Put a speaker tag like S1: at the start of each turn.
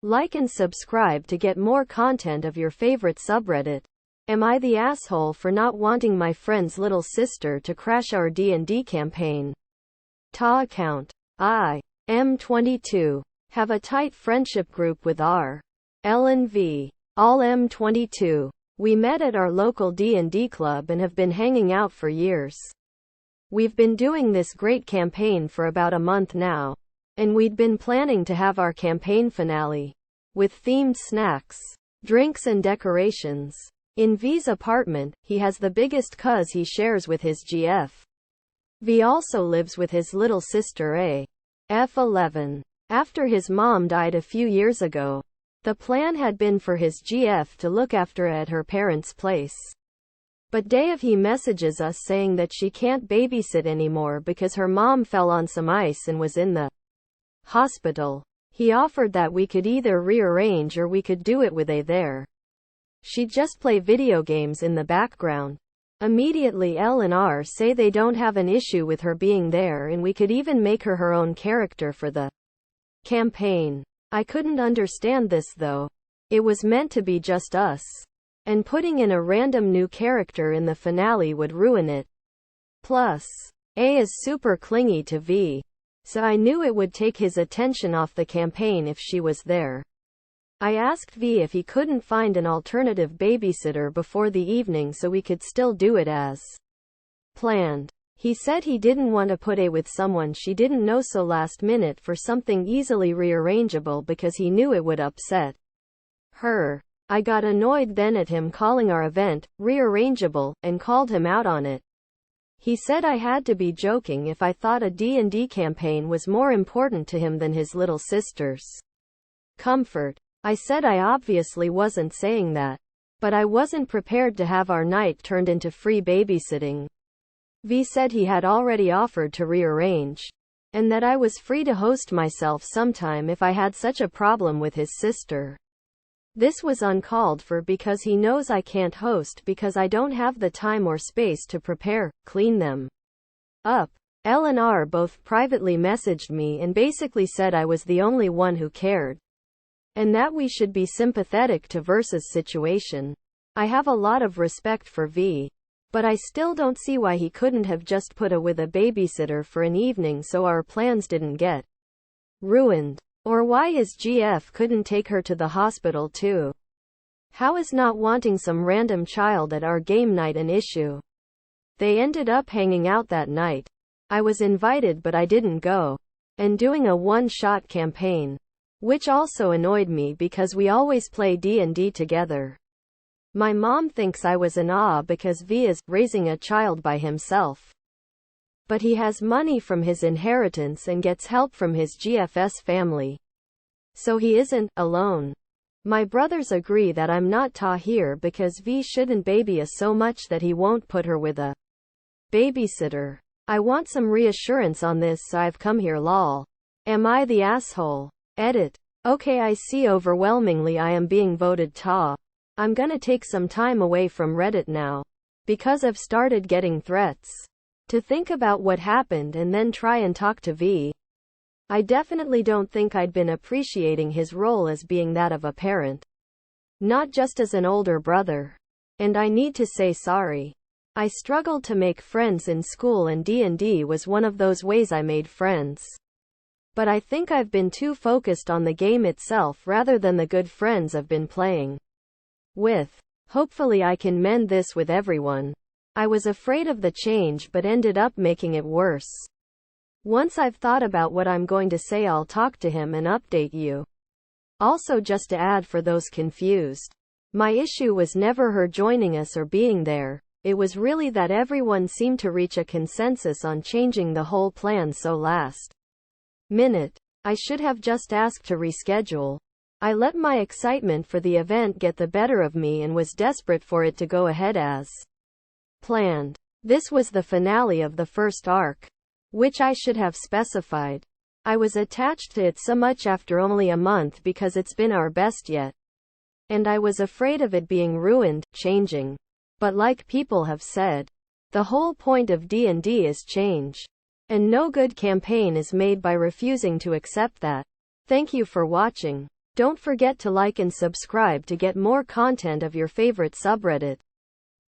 S1: Like and subscribe to get more content of your favorite subreddit. Am I the asshole for not wanting my friend's little sister to crash our D&D campaign? Ta account. I am 22. Have a tight friendship group with R. L and V. All M22. We met at our local D&D club and have been hanging out for years. We've been doing this great campaign for about a month now, and we'd been planning to have our campaign finale with themed snacks, drinks and decorations in V's apartment. He has the biggest cuz he shares with his GF. V also lives with his little sister A. F11. After his mom died a few years ago, the plan had been for his GF to look after her at her parents' place. But day of he messages us saying that she can't babysit anymore because her mom fell on some ice and was in the hospital. He offered that we could either rearrange or we could do it with A there. She'd just play video games in the background. Immediately L and R say they don't have an issue with her being there and we could even make her her own character for the campaign. I couldn't understand this though. It was meant to be just us. And putting in a random new character in the finale would ruin it. Plus, A is super clingy to V. So I knew it would take his attention off the campaign if she was there. I asked V if he couldn't find an alternative babysitter before the evening so we could still do it as planned. He said he didn't want to put A with someone she didn't know so last minute for something easily rearrangeable because he knew it would upset her. I got annoyed then at him calling our event rearrangeable and called him out on it. He said I had to be joking if I thought a D&D campaign was more important to him than his little sister's comfort. I said I obviously wasn't saying that, but I wasn't prepared to have our night turned into free babysitting. V said he had already offered to rearrange, and that I was free to host myself sometime if I had such a problem with his sister. This was uncalled for because he knows I can't host because I don't have the time or space to prepare, clean them up. L and R both privately messaged me and basically said I was the only one who cared, and that we should be sympathetic to Versa's situation. I have a lot of respect for V, but I still don't see why he couldn't have just put her with a babysitter for an evening so our plans didn't get ruined. Or why his GF couldn't take her to the hospital too. How is not wanting some random child at our game night an issue? They ended up hanging out that night. I was invited but I didn't go. And doing a one-shot campaign. Which also annoyed me because we always play D&D together. My mom thinks I was in awe because V is raising a child by himself. But he has money from his inheritance and gets help from his GF's family. So he isn't alone. My brothers agree that I'm not ta here because V shouldn't baby us so much that he won't put her with a babysitter. I want some reassurance on this so I've come here lol. Am I the asshole? Edit. Okay, I see overwhelmingly I am being voted ta. I'm gonna take some time away from Reddit now. Because I've started getting threats to think about what happened and then try and talk to V. I definitely don't think I'd been appreciating his role as being that of a parent, not just as an older brother. And I need to say sorry. I struggled to make friends in school and D&D was one of those ways I made friends. But I think I've been too focused on the game itself rather than the good friends I've been playing with. Hopefully I can mend this with everyone. I was afraid of the change but ended up making it worse. Once I've thought about what I'm going to say I'll talk to him and update you. Also just to add for those confused, my issue was never her joining us or being there, it was really that everyone seemed to reach a consensus on changing the whole plan so last minute. I should have just asked to reschedule. I let my excitement for the event get the better of me and was desperate for it to go ahead as planned. This was the finale of the first arc, which I should have specified. I was attached to it so much after only a month because it's been our best yet. And I was afraid of it being ruined, changing. But like people have said, the whole point of D&D is change. And no good campaign is made by refusing to accept that. Thank you for watching. Don't forget to like and subscribe to get more content of your favorite subreddit.